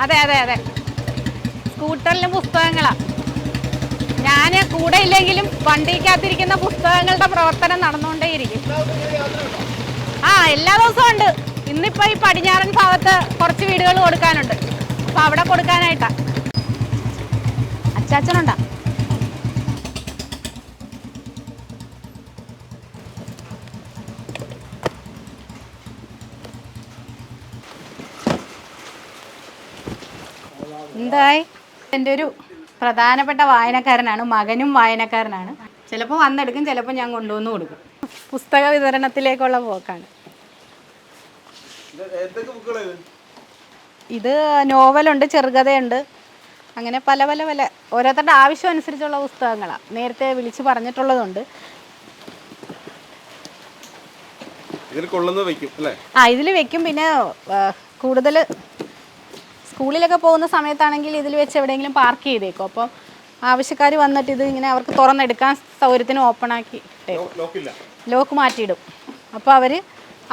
അതെ അതെ അതെ, സ്കൂട്ടറിലും പുസ്തകങ്ങളാ. ഞാൻ കൂടെ ഇല്ലെങ്കിലും വണ്ടിക്കകത്തിരിക്കുന്ന പുസ്തകങ്ങളുടെ പ്രവർത്തനം നടന്നുകൊണ്ടേയിരിക്കും. എല്ലാ ദിവസവും ഉണ്ട്. ഇന്നിപ്പോൾ ഈ പടിഞ്ഞാറൻ ഭാഗത്ത് കുറച്ച് വീടുകൾ കൊടുക്കാനുണ്ട്, അപ്പോൾ അവിടെ കൊടുക്കാനായിട്ടാ. അച്ചാച്ചനുണ്ടാ? എന്തായി? എൻ്റെ ഒരു പ്രധാനപ്പെട്ട വായനക്കാരനാണ്, മകനും വായനക്കാരനാണ്. ചിലപ്പോൾ വന്നെടുക്കും, ചിലപ്പോൾ ഞാൻ കൊണ്ടുവന്ന് കൊടുക്കും. പുസ്തക വിതരണത്തിലേക്കുള്ള പോക്കാണ്. ഇത് നോവലുണ്ട്, ചെറുകഥയുണ്ട്, അങ്ങനെ പല പല പല ഓരോരുത്തരുടെ ആവശ്യം അനുസരിച്ചുള്ള പുസ്തകങ്ങളാണ്. നേരത്തെ വിളിച്ച് പറഞ്ഞിട്ടുള്ളതുണ്ട്. ഇതിൽ വെക്കും. പിന്നെ കൂടുതൽ സ്കൂളിലൊക്കെ പോകുന്ന സമയത്താണെങ്കിൽ ഇതിൽ വെച്ച് എവിടെയെങ്കിലും പാർക്ക് ചെയ്തേക്കും. അപ്പം ആവശ്യക്കാർ വന്നിട്ട് ഇത് ഇങ്ങനെ അവർക്ക് തുറന്നെടുക്കാൻ സൗകര്യത്തിന് ഓപ്പണാക്കി ലോക്ക് മാറ്റിയിടും. അപ്പോൾ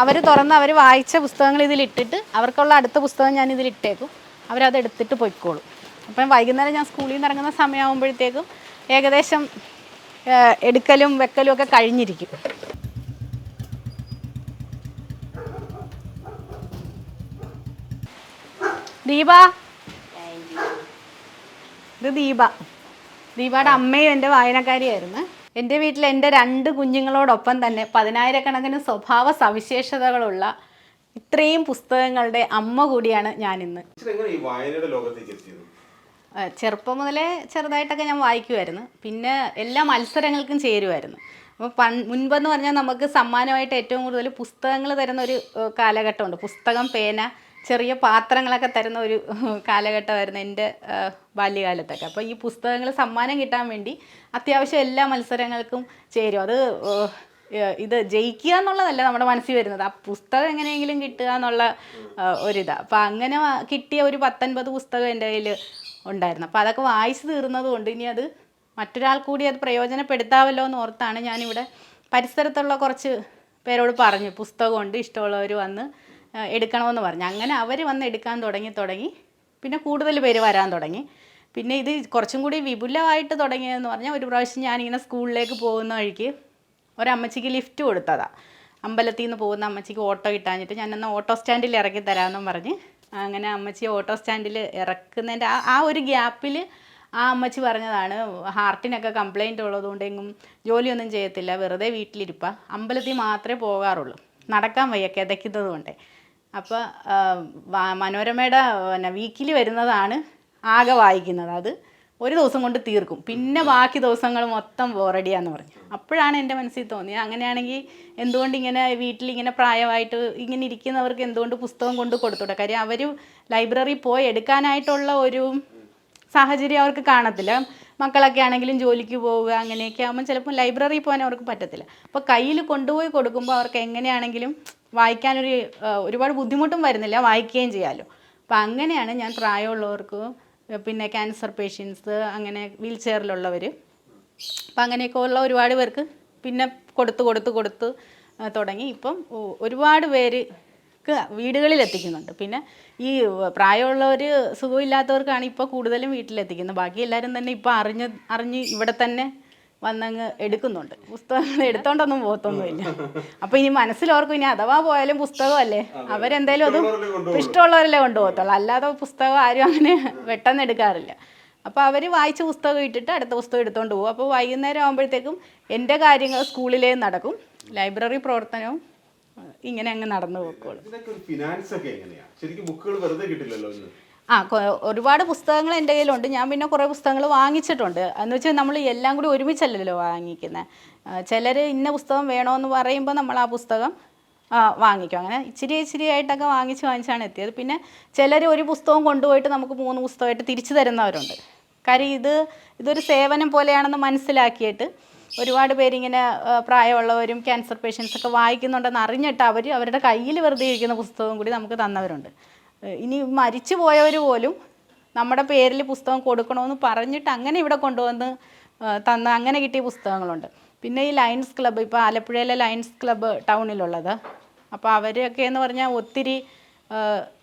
അവർ തുറന്ന് അവർ വായിച്ച പുസ്തകങ്ങൾ ഇതിലിട്ടിട്ട് അവർക്കുള്ള അടുത്ത പുസ്തകം ഞാൻ ഇതിലിട്ടേക്കും. അവരത് എടുത്തിട്ട് പൊയ്ക്കോളും. അപ്പം വൈകുന്നേരം ഞാൻ സ്കൂളിൽ നിന്ന് ഇറങ്ങുന്ന സമയമാകുമ്പോഴത്തേക്കും ഏകദേശം എടുക്കലും വെക്കലും ഒക്കെ കഴിഞ്ഞിരിക്കും. ദീപ, ഇത് ദീപയുടെ അമ്മയും എൻ്റെ വായനക്കാരിയായിരുന്നു. എൻ്റെ വീട്ടിൽ എൻ്റെ 2 കുഞ്ഞുങ്ങളോടൊപ്പം തന്നെ 10,000-കണക്കിന് സ്വഭാവ സവിശേഷതകളുള്ള ഇത്രയും പുസ്തകങ്ങളുടെ അമ്മ കൂടിയാണ് ഞാനിന്ന്. ചെറുപ്പം മുതലേ ചെറുതായിട്ടൊക്കെ ഞാൻ വായിക്കുമായിരുന്നു. പിന്നെ എല്ലാ മത്സരങ്ങൾക്കും ചേരുമായിരുന്നു. അപ്പോൾ മുൻപെന്ന് പറഞ്ഞാൽ നമുക്ക് സമ്മാനമായിട്ട് ഏറ്റവും കൂടുതൽ പുസ്തകങ്ങൾ തരുന്ന ഒരു കാലഘട്ടമുണ്ട്. പുസ്തകം, പേന, ചെറിയ പാത്രങ്ങളൊക്കെ തരുന്ന ഒരു കാലഘട്ടമായിരുന്നു എൻ്റെ ബാല്യകാലത്തൊക്കെ. അപ്പോൾ ഈ പുസ്തകങ്ങൾ സമ്മാനം കിട്ടാൻ വേണ്ടി അത്യാവശ്യം എല്ലാ മത്സരങ്ങൾക്കും ചേരും. അത് ഇത് ജയിക്കുക എന്നുള്ളതല്ല നമ്മുടെ മനസ്സിൽ വരുന്നത്, ആ പുസ്തകം എങ്ങനെയെങ്കിലും കിട്ടുക എന്നുള്ള ഒരിതാണ്. അപ്പോൾ അങ്ങനെ കിട്ടിയ ഒരു 19 പുസ്തകം എൻ്റെ കയ്യിൽ ഉണ്ടായിരുന്നു. അപ്പോൾ അതൊക്കെ വായിച്ച് തീർന്നത് കൊണ്ട് ഇനി അത് മറ്റൊരാൾ കൂടി അത് പ്രയോജനപ്പെടുത്താമല്ലോ എന്ന് ഓർത്താണ് ഞാനിവിടെ പരിസരത്തുള്ള കുറച്ച് പേരോട് പറഞ്ഞു, പുസ്തകമുണ്ട്, ഇഷ്ടമുള്ളവർ വന്ന് എടുക്കണമെന്ന് പറഞ്ഞു. അങ്ങനെ അവർ വന്ന് എടുക്കാൻ തുടങ്ങി. പിന്നെ കൂടുതൽ പേര് വരാൻ തുടങ്ങി. പിന്നെ ഇത് കുറച്ചും കൂടി വിപുലമായിട്ട് തുടങ്ങിയതെന്ന് പറഞ്ഞാൽ, ഒരു പ്രാവശ്യം ഞാനിങ്ങനെ സ്കൂളിലേക്ക് പോകുന്ന വഴിക്ക് ഒരമ്മച്ചിക്ക് ലിഫ്റ്റ് കൊടുത്തതാണ്. അമ്പലത്തിൽ നിന്ന് പോകുന്ന അമ്മച്ചിക്ക് ഓട്ടോ കിട്ടാഞ്ഞിട്ട് ഞാനെന്നാൽ ഓട്ടോ സ്റ്റാൻഡിൽ ഇറക്കി തരാമെന്നും പറഞ്ഞ് അങ്ങനെ അമ്മച്ചി ഓട്ടോ സ്റ്റാൻഡിൽ ഇറക്കുന്നതിൻ്റെ ആ ഒരു ഗ്യാപ്പിൽ ആ അമ്മച്ചി പറഞ്ഞതാണ്, ഹാർട്ടിനൊക്കെ കംപ്ലയിൻ്റ് ഉള്ളതുകൊണ്ട് എങ്ങും ജോലിയൊന്നും ചെയ്യത്തില്ല, വെറുതെ വീട്ടിലിരിപ്പാ, അമ്പലത്തിൽ മാത്രമേ പോകാറുള്ളൂ, നടക്കാൻ വയ്യ കിതയ്ക്കുന്നത് കൊണ്ട്. അപ്പോൾ മനോരമയുടെ വീക്കിലി വരുന്നതാണ് ആകെ വായിക്കുന്നത്, അത് ഒരു ദിവസം കൊണ്ട് തീർക്കും, പിന്നെ ബാക്കി ദിവസങ്ങൾ മൊത്തം ബോറടിയാന്ന് പറഞ്ഞു. അപ്പോഴാണ് എൻ്റെ മനസ്സിൽ തോന്നിയത്, അങ്ങനെയാണെങ്കിൽ എന്തുകൊണ്ട് ഇങ്ങനെ വീട്ടിലിങ്ങനെ പ്രായമായിട്ട് ഇങ്ങനെ ഇരിക്കുന്നവർക്ക് എന്തുകൊണ്ട് പുസ്തകം കൊണ്ട് കൊടുത്തൂടെ? കാര്യം അവർ ലൈബ്രറി പോയി എടുക്കാനായിട്ടുള്ള ഒരു സാഹചര്യം അവർക്ക് കാണത്തില്ല. മക്കളൊക്കെ ആണെങ്കിലും ജോലിക്ക് പോവുക അങ്ങനെയൊക്കെ ആകുമ്പോൾ ചിലപ്പോൾ ലൈബ്രറി പോകാൻ അവർക്ക് പറ്റത്തില്ല. അപ്പോൾ കയ്യിൽ കൊണ്ടുപോയി കൊടുക്കുമ്പോൾ അവർക്ക് എങ്ങനെയാണെങ്കിലും വായിക്കാനൊരു ഒരുപാട് ബുദ്ധിമുട്ടും വരുന്നില്ല, വായിക്കുകയും ചെയ്യാമല്ലോ. അപ്പോൾ അങ്ങനെയാണ് ഞാൻ പ്രായമുള്ളവർക്ക്, പിന്നെ ക്യാൻസർ പേഷ്യൻസ്, അങ്ങനെ വീൽ ചെയറിലുള്ളവർ, അപ്പം അങ്ങനെയൊക്കെ ഉള്ള ഒരുപാട് പേർക്ക് പിന്നെ കൊടുത്ത് തുടങ്ങി. ഇപ്പം ഒരുപാട് പേർക്ക് വീടുകളിൽ എത്തിക്കുന്നുണ്ട്. പിന്നെ ഈ പ്രായമുള്ളവർ, സുഖമില്ലാത്തവർക്കാണ് ഇപ്പോൾ കൂടുതലും വീട്ടിലെത്തിക്കുന്നത്. ബാക്കി എല്ലാവരും തന്നെ ഇപ്പോൾ അറിഞ്ഞ് ഇവിടെ തന്നെ വന്നങ്ങ് എടുക്കുന്നുണ്ട്. പുസ്തകങ്ങൾ എടുത്തോണ്ടൊന്നും പോകത്തൊന്നുമില്ല. അപ്പോൾ ഇനി മനസ്സിലോർക്കും, ഇനി അഥവാ പോയാലും പുസ്തകമല്ലേ, അവരെന്തായാലും അത് ഇഷ്ടമുള്ളവരല്ലേ കൊണ്ടുപോകത്തുള്ളൂ, അല്ലാതെ പുസ്തകം ആരും അങ്ങനെ പെട്ടെന്ന് എടുക്കാറില്ല. അപ്പോൾ അവർ വായിച്ച പുസ്തകം ഇട്ടിട്ട് അടുത്ത പുസ്തകം എടുത്തുകൊണ്ട് പോകും. അപ്പോൾ വൈകുന്നേരം ആകുമ്പോഴത്തേക്കും എൻ്റെ കാര്യങ്ങൾ സ്കൂളിലേ നടക്കും, ലൈബ്രറി പ്രവർത്തനവും ഇങ്ങനെ അങ്ങ് നടന്നു പോയിക്കോളും. ഒരുപാട് പുസ്തകങ്ങൾ എൻ്റെ കയ്യിലുണ്ട്. ഞാൻ പിന്നെ കുറേ പുസ്തകങ്ങൾ വാങ്ങിച്ചിട്ടുണ്ട്. എന്ന് വെച്ചാൽ നമ്മൾ എല്ലാം കൂടി ഒരുമിച്ചല്ലല്ലോ വാങ്ങിക്കുന്നത്. ചിലർ ഇന്ന പുസ്തകം വേണമെന്ന് പറയുമ്പോൾ നമ്മൾ ആ പുസ്തകം വാങ്ങിക്കും. അങ്ങനെ ഇച്ചിരി ആയിട്ടൊക്കെ വാങ്ങിച്ചാണ് എത്തിയത്. പിന്നെ ചിലർ ഒരു പുസ്തകം കൊണ്ടുപോയിട്ട് നമുക്ക് 3 പുസ്തകമായിട്ട് തിരിച്ചു തരുന്നവരുണ്ട്. കാര്യം ഇതൊരു സേവനം പോലെയാണെന്ന് മനസ്സിലാക്കിയിട്ട് ഒരുപാട് പേരിങ്ങനെ പ്രായമുള്ളവരും ക്യാൻസർ പേഷ്യൻസൊക്കെ വായിക്കുന്നുണ്ടെന്ന് അറിഞ്ഞിട്ട് അവരുടെ കയ്യിൽ വെറുതെ ഇരിക്കുന്ന പുസ്തകം കൂടി നമുക്ക് തന്നവരുണ്ട്. ഇനി മരിച്ചു പോയവർ പോലും നമ്മുടെ പേരിൽ പുസ്തകം കൊടുക്കണമെന്ന് പറഞ്ഞിട്ട് അങ്ങനെ ഇവിടെ കൊണ്ടുവന്ന് അങ്ങനെ കിട്ടിയ പുസ്തകങ്ങളുണ്ട്. പിന്നെ ഈ ലയൺസ് ക്ലബ്ബ്, ഇപ്പോൾ ആലപ്പുഴയിലെ ലയൺസ് ക്ലബ്ബ് ടൗണിലുള്ളത്, അപ്പോൾ അവരൊക്കെ എന്ന് പറഞ്ഞാൽ ഒത്തിരി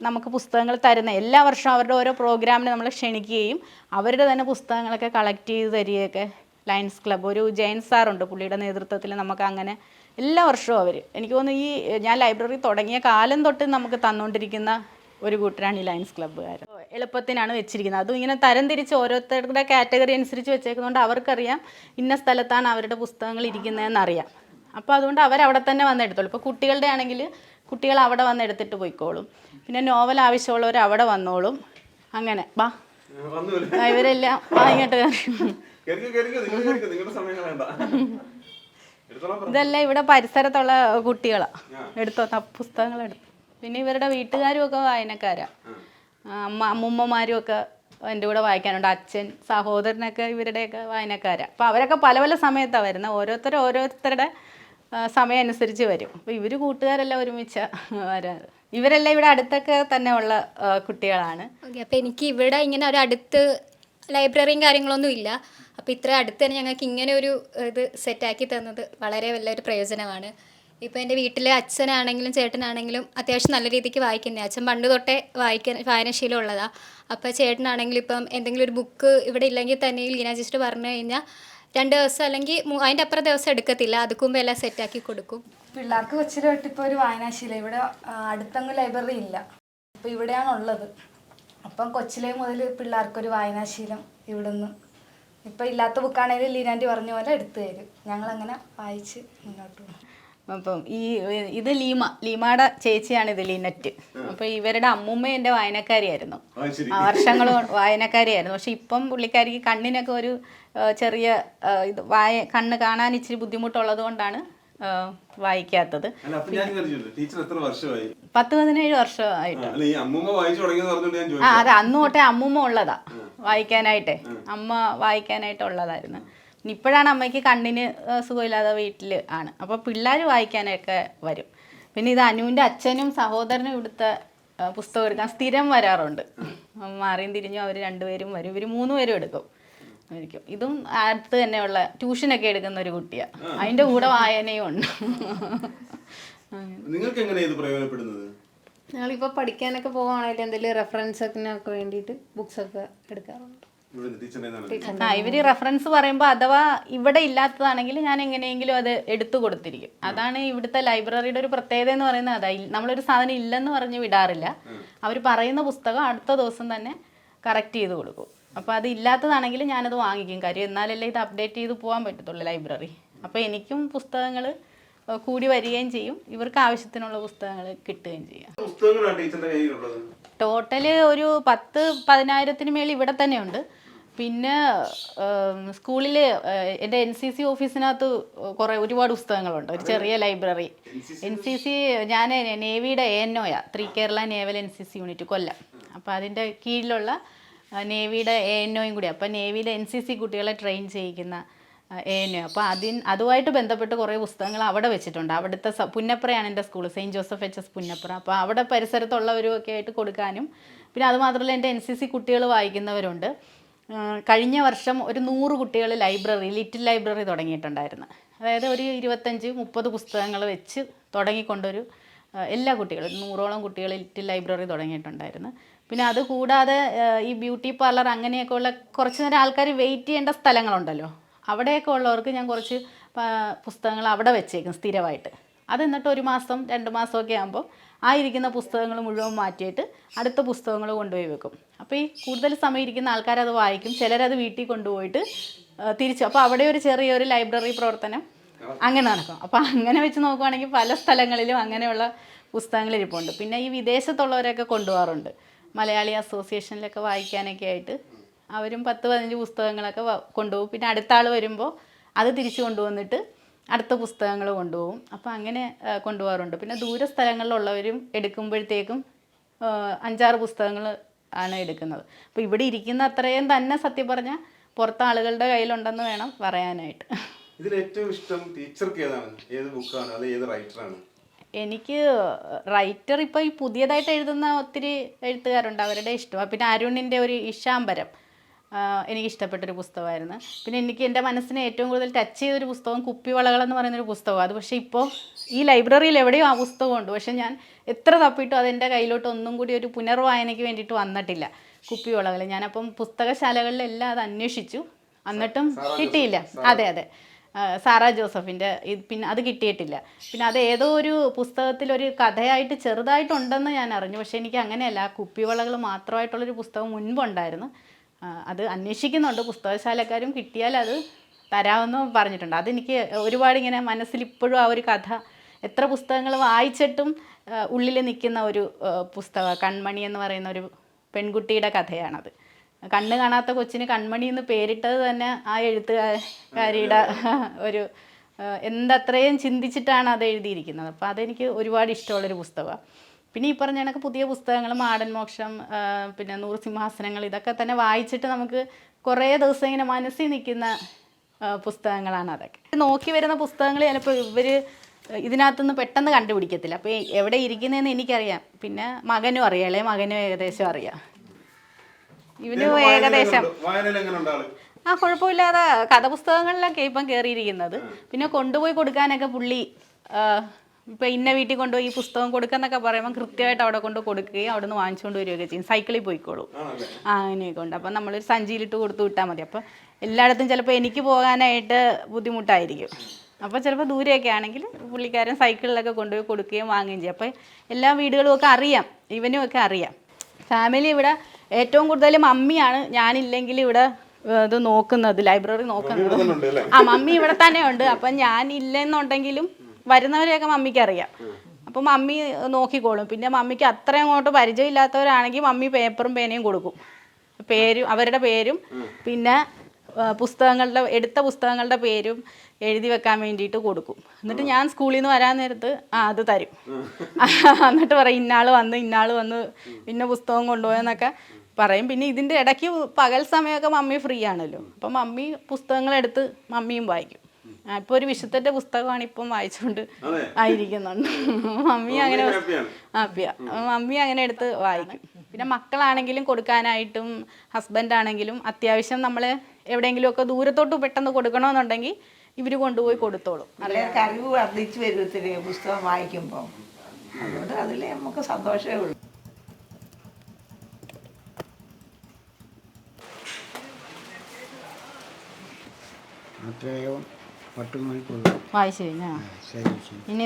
നമുക്ക് പുസ്തകങ്ങൾ തരുന്ന എല്ലാ വർഷവും അവരുടെ ഓരോ പ്രോഗ്രാമിന് നമ്മൾ ക്ഷണിക്കുകയും അവരുടെ തന്നെ പുസ്തകങ്ങളൊക്കെ കളക്ട് ചെയ്ത് തരികയൊക്കെ ലയൺസ് ക്ലബ്ബ് ഒരു ജയൻ സാറുണ്ട്, പുള്ളിയുടെ നേതൃത്വത്തിൽ നമുക്ക് അങ്ങനെ എല്ലാ വർഷവും അവർ എനിക്ക് തോന്നുന്നു ഈ ഞാൻ ലൈബ്രറി തുടങ്ങിയ കാലം തൊട്ട് നമുക്ക് തന്നുകൊണ്ടിരിക്കുന്ന ഒരു കൂട്ടരാണ് ഈ ലയൺസ് ക്ലബ്ബുകാർ. എളുപ്പത്തിനാണ് വെച്ചിരിക്കുന്നത്. അതും ഇങ്ങനെ തരം തിരിച്ച് ഓരോരുത്തരുടെ കാറ്റഗറി അനുസരിച്ച് വെച്ചേക്കുന്നതുകൊണ്ട് അവർക്കറിയാം ഇന്ന സ്ഥലത്താണ് അവരുടെ പുസ്തകങ്ങൾ ഇരിക്കുന്നതെന്ന് അറിയാം. അപ്പോൾ അതുകൊണ്ട് അവരവിടെ തന്നെ വന്ന് എടുത്തോളും. ഇപ്പോൾ കുട്ടികളുടെ ആണെങ്കിൽ കുട്ടികൾ അവിടെ വന്ന് എടുത്തിട്ട് പോയിക്കോളും. പിന്നെ നോവൽ ആവശ്യമുള്ളവർ അവിടെ വന്നോളും. അങ്ങനെ വാ ഇവരെല്ലാം ഇങ്ങോട്ട് ഇതെല്ലാം ഇവിടെ പരിസരത്തുള്ള കുട്ടികളാണ് എടുത്തോ പുസ്തകങ്ങൾ എടുത്തു. പിന്നെ ഇവരുടെ വീട്ടുകാരും ഒക്കെ വായനക്കാരാണ്. അമ്മുമ്മമാരും ഒക്കെ എൻ്റെ കൂടെ വായിക്കാനുണ്ട്. അച്ഛൻ സഹോദരനൊക്കെ ഇവരുടെയൊക്കെ വായനക്കാരാണ്. അപ്പോൾ അവരൊക്കെ പല പല സമയത്താണ് വരുന്നത്. ഓരോരുത്തരുടെ സമയം അനുസരിച്ച് വരും. അപ്പോൾ ഇവർ കൂട്ടുകാരെല്ലാം ഒരുമിച്ച് വരാറ്. ഇവരെല്ലാം ഇവിടെ അടുത്തൊക്കെ തന്നെ ഉള്ള കുട്ടികളാണ്. ഓക്കെ. അപ്പോൾ എനിക്ക് ഇവിടെ ഇങ്ങനെ ഒരു അടുത്ത് ലൈബ്രറിയും കാര്യങ്ങളൊന്നും ഇല്ല. അപ്പോൾ ഇത്ര അടുത്ത് തന്നെ ഞങ്ങൾക്ക് ഇങ്ങനെ ഒരു ഇത് സെറ്റാക്കി തന്നത് വളരെ വലിയൊരു പ്രയോജനമാണ്. ഇപ്പോൾ എൻ്റെ വീട്ടിലെ അച്ഛനാണെങ്കിലും ചേട്ടനാണെങ്കിലും അത്യാവശ്യം നല്ല രീതിക്ക് വായിക്കുന്നത്. അച്ഛൻ പണ്ട് തൊട്ടേ വായനാശീലം ഉള്ളതാണ്. അപ്പോൾ ചേട്ടനാണെങ്കിലും ഇപ്പം എന്തെങ്കിലും ഒരു ബുക്ക് ഇവിടെ ഇല്ലെങ്കിൽ തന്നെ ലീന ജിസ്റ്റ് പറഞ്ഞു കഴിഞ്ഞാൽ 2 ദിവസം അല്ലെങ്കിൽ അതിൻ്റെ അപ്പുറം ദിവസം എടുക്കത്തില്ല. അതുക്ക് മുമ്പ് എല്ലാം സെറ്റാക്കി കൊടുക്കും. പിള്ളേർക്ക് കൊച്ചിലെ തൊട്ട് ഇപ്പോൾ ഒരു വായനാശീലം. ഇവിടെ അടുത്തൊന്നും ലൈബ്രറി ഇല്ല. അപ്പോൾ ഇവിടെയാണുള്ളത്. അപ്പം കൊച്ചിലെ മുതൽ പിള്ളേർക്കൊരു വായനാശീലം ഇവിടുന്ന്. ഇപ്പം ഇല്ലാത്ത ബുക്കാണെങ്കിലും ലീനാൻറ്റി പറഞ്ഞ പോലെ എടുത്തു തരും. ഞങ്ങളങ്ങനെ വായിച്ച് മുന്നോട്ട് പോകും. അപ്പം ഇത് ലീമയുടെ ചേച്ചിയാണ് ഇത് ലിനറ്റ്. അപ്പോൾ ഇവരുടെ അമ്മൂമ്മ എൻ്റെ വായനക്കാരിയായിരുന്നു. വർഷങ്ങൾ വായനക്കാരിയായിരുന്നു. പക്ഷെ ഇപ്പം പുള്ളിക്കാരിക്ക് കണ്ണിനൊക്കെ ഒരു ചെറിയ ഇത് കണ്ണ് കാണാൻ ഇച്ചിരി ബുദ്ധിമുട്ടുള്ളത് കൊണ്ടാണ് വായിക്കാത്തത്. 10-17 വർഷമായിട്ട്. അതെ, അന്ന് തൊട്ടേ അമ്മൂമ്മ ഉള്ളതാ വായിക്കാനായിട്ടേ. അമ്മ വായിക്കാനായിട്ടുള്ളതായിരുന്നു. ഇപ്പോഴാണ് അമ്മയ്ക്ക് കണ്ണിന് സുഖമില്ലാതെ വീട്ടിൽ ആണ്. അപ്പോൾ പിള്ളേർ വായിക്കാനൊക്കെ വരും. പിന്നെ ഇത് അനുവിൻ്റെ അച്ഛനും സഹോദരനും ഇവിടുത്തെ പുസ്തകം എടുക്കാൻ സ്ഥിരം വരാറുണ്ട്. മാറിയും തിരിഞ്ഞും അവർ രണ്ടുപേരും വരും. ഇവർ 3 പേരും എടുക്കും. ഇതും അടുത്ത് തന്നെയുള്ള ട്യൂഷനൊക്കെ എടുക്കുന്ന ഒരു കുട്ടിയാണ്. അതിൻ്റെ കൂടെ വായനയും ഉണ്ട്. നിങ്ങൾക്ക് എങ്ങനെയാണ് ഇത് പ്രയോജനപ്പെടുന്നത്? ഞങ്ങളിപ്പോൾ പഠിക്കാനൊക്കെ പോവുകയാണെങ്കിൽ എന്തെങ്കിലും റെഫറൻസിനൊക്കെ വേണ്ടിയിട്ട് ബുക്സൊക്കെ എടുക്കാറുണ്ട്. ഇവര് റെഫറൻസ് പറയുമ്പോൾ അഥവാ ഇവിടെ ഇല്ലാത്തതാണെങ്കിൽ ഞാൻ എങ്ങനെയെങ്കിലും അത് എടുത്തു കൊടുത്തിരിക്കും. അതാണ് ഇവിടുത്തെ ലൈബ്രറിയുടെ ഒരു പ്രത്യേകത എന്ന് പറയുന്നത്. അതാ, നമ്മളൊരു സാധനം ഇല്ലെന്ന് പറഞ്ഞ് വിടാറില്ല. അവർ പറയുന്ന പുസ്തകം അടുത്ത ദിവസം തന്നെ കറക്റ്റ് ചെയ്ത് കൊടുക്കും. അപ്പോൾ അത് ഇല്ലാത്തതാണെങ്കിൽ ഞാനത് വാങ്ങിക്കും. കാര്യം എന്നാലല്ലേ ഇത് അപ്ഡേറ്റ് ചെയ്ത് പോകാൻ പറ്റത്തുള്ളൂ ലൈബ്രറി. അപ്പോൾ എനിക്കും പുസ്തകങ്ങൾ കൂടി വരികയും ചെയ്യും, ഇവർക്ക് ആവശ്യത്തിനുള്ള പുസ്തകങ്ങൾ കിട്ടുകയും ചെയ്യും. ടോട്ടല് ഒരു 10-15 മേളിൽ ഇവിടെ തന്നെയുണ്ട്. പിന്നെ സ്കൂളിൽ എൻ്റെ NCC ഓഫീസിനകത്ത് ഒരുപാട് പുസ്തകങ്ങളുണ്ട്. ഒരു ചെറിയ ലൈബ്രറി. NCC ഞാൻ നേവിയുടെ ANOയാ, 3 കേരള നേവൽ NCC യൂണിറ്റ് കൊല്ലം. അപ്പോൾ അതിൻ്റെ കീഴിലുള്ള നേവിയുടെ ANOയും കൂടി. അപ്പോൾ നേവിയിലെ NCC കുട്ടികളെ ട്രെയിൻ ചെയ്യിക്കുന്ന ANO. അപ്പോൾ അതുമായിട്ട് ബന്ധപ്പെട്ട് കുറേ പുസ്തകങ്ങൾ അവിടെ വെച്ചിട്ടുണ്ട്. അവിടുത്തെ പുന്നപ്രയാണ് എൻ്റെ school, saint Joseph HS Punnapra. അപ്പോൾ അവിടെ പരിസരത്തുള്ളവരും ഒക്കെ ആയിട്ട് കൊടുക്കാനും. പിന്നെ അതുമാത്രമല്ല എൻ്റെ NCC കുട്ടികൾ വായിക്കുന്നവരുണ്ട്. കഴിഞ്ഞ വർഷം ഒരു 100 കുട്ടികൾ ലിറ്റിൽ ലൈബ്രറി തുടങ്ങിയിട്ടുണ്ടായിരുന്നു. അതായത് ഒരു 25-30 പുസ്തകങ്ങൾ വെച്ച് തുടങ്ങിക്കൊണ്ടൊരു എല്ലാ കുട്ടികളും 100ഓളം കുട്ടികൾ ലിറ്റിൽ ലൈബ്രറി തുടങ്ങിയിട്ടുണ്ടായിരുന്നു. പിന്നെ അതുകൂടാതെ ഈ ബ്യൂട്ടി പാർലർ അങ്ങനെയൊക്കെ ഉള്ള കുറച്ച് നേരം ആൾക്കാർ വെയിറ്റ് ചെയ്യേണ്ട സ്ഥലങ്ങളുണ്ടല്ലോ, അവിടെയൊക്കെ ഉള്ളവർക്ക് ഞാൻ കുറച്ച് പുസ്തകങ്ങൾ അവിടെ വെച്ചേക്കും സ്ഥിരമായിട്ട്. അത് എന്നിട്ട് 1 മാസം 2 മാസമൊക്കെ ആകുമ്പോൾ ആ ഇരിക്കുന്ന പുസ്തകങ്ങൾ മുഴുവൻ മാറ്റിയിട്ട് അടുത്ത പുസ്തകങ്ങൾ കൊണ്ടുപോയി വെക്കും. അപ്പോൾ ഈ കൂടുതൽ സമയം ഇരിക്കുന്ന ആൾക്കാരത് വായിക്കും. ചിലരത് വീട്ടിൽ കൊണ്ടുപോയിട്ട് തിരിച്ചു. അപ്പോൾ അവിടെ ഒരു ചെറിയൊരു ലൈബ്രറി പ്രവർത്തനം അങ്ങനെ നടക്കും. അപ്പോൾ അങ്ങനെ വെച്ച് നോക്കുവാണെങ്കിൽ പല സ്ഥലങ്ങളിലും അങ്ങനെയുള്ള പുസ്തകങ്ങൾ ഇരിപ്പുണ്ട്. പിന്നെ ഈ വിദേശത്തുള്ളവരൊക്കെ കൊണ്ടുപോകാറുണ്ട്. മലയാളി അസോസിയേഷനിലൊക്കെ വായിക്കാനൊക്കെ ആയിട്ട് അവരും 10-15 പുസ്തകങ്ങളൊക്കെ കൊണ്ടുപോകും. പിന്നെ അടുത്ത ആൾ വരുമ്പോൾ അത് തിരിച്ചു കൊണ്ടുവന്നിട്ട് അടുത്ത പുസ്തകങ്ങൾ കൊണ്ടുപോകും. അപ്പോൾ അങ്ങനെ കൊണ്ടുപോകാറുണ്ട്. പിന്നെ ദൂര സ്ഥലങ്ങളിലുള്ളവരും എടുക്കുമ്പോഴത്തേക്കും 5-6 പുസ്തകങ്ങൾ ആണ് എടുക്കുന്നത്. അപ്പോൾ ഇവിടെ ഇരിക്കുന്ന അത്രയും തന്നെ സത്യം പറഞ്ഞാൽ പുറത്തെ ആളുകളുടെ കയ്യിലുണ്ടെന്ന് വേണം പറയാനായിട്ട്. ഇതിൽ ഏറ്റവും ഇഷ്ടം ടീച്ചർക്ക് ഏതാണ്? ഏത് ബുക്കാണ്? അത് ഏത് റൈറ്ററാണ്? എനിക്ക് റൈറ്റർ ഇപ്പോൾ ഈ പുതിയതായിട്ട് എഴുതുന്ന ഒത്തിരി എഴുത്തുകാരുണ്ട്, അവരുടെ ഇഷ്ടമാണ്. പിന്നെ അരുണിൻ്റെ ഒരു ഇഷാംബരം എനിക്കിഷ്ടപ്പെട്ടൊരു പുസ്തകമായിരുന്നു. പിന്നെ എനിക്ക് എൻ്റെ മനസ്സിനെ ഏറ്റവും കൂടുതൽ ടച്ച് ചെയ്തൊരു പുസ്തകം കുപ്പിവളകൾ എന്ന് പറയുന്നൊരു പുസ്തകമാണ്. അത് പക്ഷേ ഇപ്പോൾ ഈ ലൈബ്രറിയിൽ എവിടെയോ ആ പുസ്തകമുണ്ട്. പക്ഷേ ഞാൻ എത്ര തപ്പിയിട്ടും അതെൻ്റെ കയ്യിലോട്ട് ഒന്നും കൂടി ഒരു പുനർവായനയ്ക്ക് വേണ്ടിയിട്ട് വന്നിട്ടില്ല. കുപ്പിവളകൾ ഞാനപ്പം പുസ്തകശാലകളിലെല്ലാം അത് അന്വേഷിച്ചു, എന്നിട്ടും കിട്ടിയില്ല. അതെ സാറാ ജോസഫിൻ്റെ പിന്നെ അത് കിട്ടിയിട്ടില്ല. പിന്നെ അത് ഏതോ ഒരു പുസ്തകത്തിലൊരു കഥയായിട്ട് ചെറുതായിട്ടുണ്ടെന്ന് ഞാൻ അറിഞ്ഞു. പക്ഷേ എനിക്ക് അങ്ങനെയല്ല, ആ കുപ്പിവളകൾ മാത്രമായിട്ടുള്ളൊരു പുസ്തകം മുൻപുണ്ടായിരുന്നു. അത് അന്വേഷിക്കുന്നുണ്ട്, പുസ്തകശാലക്കാരും കിട്ടിയാൽ അത് തരാമെന്ന് പറഞ്ഞിട്ടുണ്ട്. അതെനിക്ക് ഒരുപാട് ഇങ്ങനെ മനസ്സിൽ ഇപ്പോഴും ആ ഒരു കഥ എത്ര പുസ്തകങ്ങൾ വായിച്ചിട്ടും ഉള്ളിൽ നിൽക്കുന്ന ഒരു പുസ്തകമാണ്. കൺമണി എന്ന് പറയുന്ന ഒരു പെൺകുട്ടിയുടെ കഥയാണത്. കണ്ണ് കാണാത്ത കൊച്ചിന് കൺമണി എന്ന് പേരിട്ടത് തന്നെ ആ എഴുത്തുകാരിയുടെ ഒരു എന്തത്രയും ചിന്തിച്ചിട്ടാണ് അത് എഴുതിയിരിക്കുന്നത്. അപ്പോൾ അതെനിക്ക് ഒരുപാട് ഇഷ്ടമുള്ളൊരു പുസ്തകമാണ്. പിന്നെ ഈ പറഞ്ഞ കണക്ക് പുതിയ പുസ്തകങ്ങൾ മാടൻ മോക്ഷം, പിന്നെ 100 സിംഹാസനങ്ങൾ, ഇതൊക്കെ തന്നെ വായിച്ചിട്ട് നമുക്ക് കുറേ ദിവസം ഇങ്ങനെ മനസ്സിൽ നിൽക്കുന്ന പുസ്തകങ്ങളാണ് അതൊക്കെ. നോക്കി വരുന്ന പുസ്തകങ്ങൾ ചിലപ്പോൾ ഇവർ ഇതിനകത്തുനിന്ന് പെട്ടെന്ന് കണ്ടുപിടിക്കത്തില്ല. അപ്പോൾ എവിടെ ഇരിക്കുന്നതെന്ന് എനിക്കറിയാം, പിന്നെ മകനും അറിയാം, ഇളയ മകനും ഏകദേശം അറിയാം. ഇവനും ഏകദേശം കുഴപ്പമില്ലാതെ കഥപുസ്തകങ്ങളിലൊക്കെ ഇപ്പം കയറിയിരിക്കുന്നത്. പിന്നെ കൊണ്ടുപോയി കൊടുക്കാനൊക്കെ പുള്ളി ഇപ്പം ഇന്ന വീട്ടിൽ കൊണ്ടുപോയി ഈ പുസ്തകം കൊടുക്കാന്നൊക്കെ പറയുമ്പോൾ കൃത്യമായിട്ട് അവിടെ കൊണ്ട് കൊടുക്കുകയും അവിടെ നിന്ന് വാങ്ങിച്ചുകൊണ്ട് വരികയൊക്കെ ചെയ്യും. സൈക്കിളിൽ പോയിക്കോളൂ. അങ്ങനെയൊക്കെ ഉണ്ട്. അപ്പം നമ്മളൊരു സഞ്ചിയിലിട്ട് കൊടുത്തു വിട്ടാൽ മതി. അപ്പം എല്ലായിടത്തും ചിലപ്പോൾ എനിക്ക് പോകാനായിട്ട് ബുദ്ധിമുട്ടായിരിക്കും. അപ്പോൾ ചിലപ്പോൾ ദൂരെയൊക്കെ ആണെങ്കിൽ പുള്ളിക്കാരൻ സൈക്കിളിലൊക്കെ കൊണ്ടുപോയി കൊടുക്കുകയും വാങ്ങുകയും ചെയ്യും. അപ്പോൾ എല്ലാ വീടുകളും ഒക്കെ അറിയാം, ഇവനും ഒക്കെ അറിയാം. ഫാമിലി ഇവിടെ ഏറ്റവും കൂടുതൽ മമ്മിയാണ്, ഞാനില്ലെങ്കിൽ ഇവിടെ ഇത് നോക്കുന്നത്, ലൈബ്രറി നോക്കുന്നത്. മമ്മി ഇവിടെ തന്നെ ഉണ്ട്. അപ്പം ഞാനില്ലെന്നുണ്ടെങ്കിലും വരുന്നവരെയൊക്കെ മമ്മിക്ക് അറിയാം. അപ്പം മമ്മി നോക്കിക്കോളും. പിന്നെ മമ്മിക്ക് അത്രയും അങ്ങോട്ട് പരിചയമില്ലാത്തവരാണെങ്കിൽ മമ്മി പേപ്പറും പേനയും കൊടുക്കും, അവരുടെ പേരും പിന്നെ എടുത്ത പുസ്തകങ്ങളുടെ പേരും എഴുതി വെക്കാൻ വേണ്ടിയിട്ട് കൊടുക്കും. എന്നിട്ട് ഞാൻ സ്കൂളിൽ നിന്ന് വരാൻ നേരത്ത് അത് തരും. എന്നിട്ട് പറയും ഇന്നാൾ വന്ന് പിന്നെ പുസ്തകം കൊണ്ടുപോയെന്നൊക്കെ പറയും. പിന്നെ ഇതിൻ്റെ ഇടയ്ക്ക് പകൽ സമയമൊക്കെ മമ്മി ഫ്രീ ആണല്ലോ, അപ്പം മമ്മി പുസ്തകങ്ങളെടുത്ത് മമ്മിയും വായിക്കും. ഇപ്പോൾ ഒരു വിശുദ്ധൻ്റെ പുസ്തകമാണ് ഇപ്പം വായിച്ചുകൊണ്ട് ആയിരിക്കുന്നുണ്ട്. മമ്മി അങ്ങനെ മമ്മി അങ്ങനെ എടുത്ത് വായിക്കും. പിന്നെ മക്കളാണെങ്കിലും കൊടുക്കാനായിട്ടും ഹസ്ബൻഡാണെങ്കിലും അത്യാവശ്യം നമ്മൾ എവിടെയെങ്കിലുമൊക്കെ ദൂരത്തോട്ട് പെട്ടെന്ന് കൊടുക്കണമെന്നുണ്ടെങ്കിൽ ഇവർ കൊണ്ടുപോയി കൊടുത്തോളും. പിള്ളേർക്ക് അറിവ് വർദ്ധിച്ചു വരും ഒത്തിരി പുസ്തകം വായിക്കുമ്പോൾ. അതുകൊണ്ട് അതിൽ നമുക്ക് സന്തോഷമേ ഉള്ളൂ. വായിച്ചു കഴിഞ്ഞാ ഇനി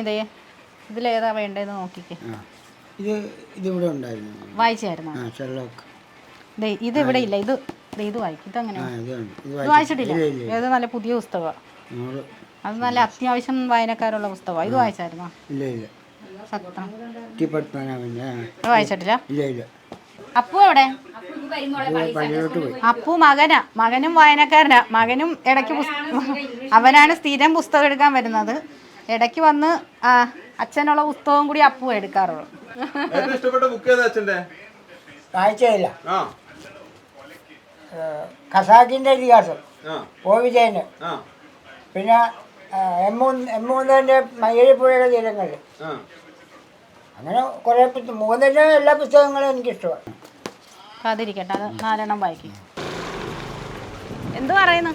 ഇതിലേതാ വേണ്ടതെന്ന് നോക്കിക്കേ. ഇതിവിടെ ഉണ്ടായിരുന്നു, വായിച്ചായിരുന്നു. ഇത് ഇവിടെ ഇല്ല, ഇത് വായിക്കും. ഇതങ്ങനെ ഇത് വായിച്ചിട്ടില്ല. ഏത് നല്ല പുതിയ പുസ്തകമാണ്, അത് നല്ല അത്യാവശ്യം വായനക്കാരുള്ള പുസ്തകമാണ്. ഇത് വായിച്ചായിരുന്നോ? സത്യം വായിച്ചിട്ടില്ല. അപ്പു എവിടെ? അപ്പു മകനും വായനക്കാരനാ. മകനും ഇടയ്ക്ക് അവനാണ് സ്ഥിരം പുസ്തകം എടുക്കാൻ വരുന്നത്. ഇടയ്ക്ക് വന്ന് അച്ഛനുള്ള പുസ്തകം കൂടി അപ്പു എടുക്കാറുള്ളൂ. വായിച്ചില്ല. ഖസാക്കിന്റെ ഇതിഹാസം, ഒ വിജയന്, പിന്നെ എമ്മൂന്നന്റെ മയ്യഴിപ്പുഴയുടെ തീരങ്ങളിൽ, അങ്ങനെ കുറെ മൂന്നിന്റെ എല്ലാ പുസ്തകങ്ങളും എനിക്കിഷ്ടമാണ്. അതിരിക്കട്ടെ, അത് 4 വായിക്കും. എന്ത് പറയുന്നു?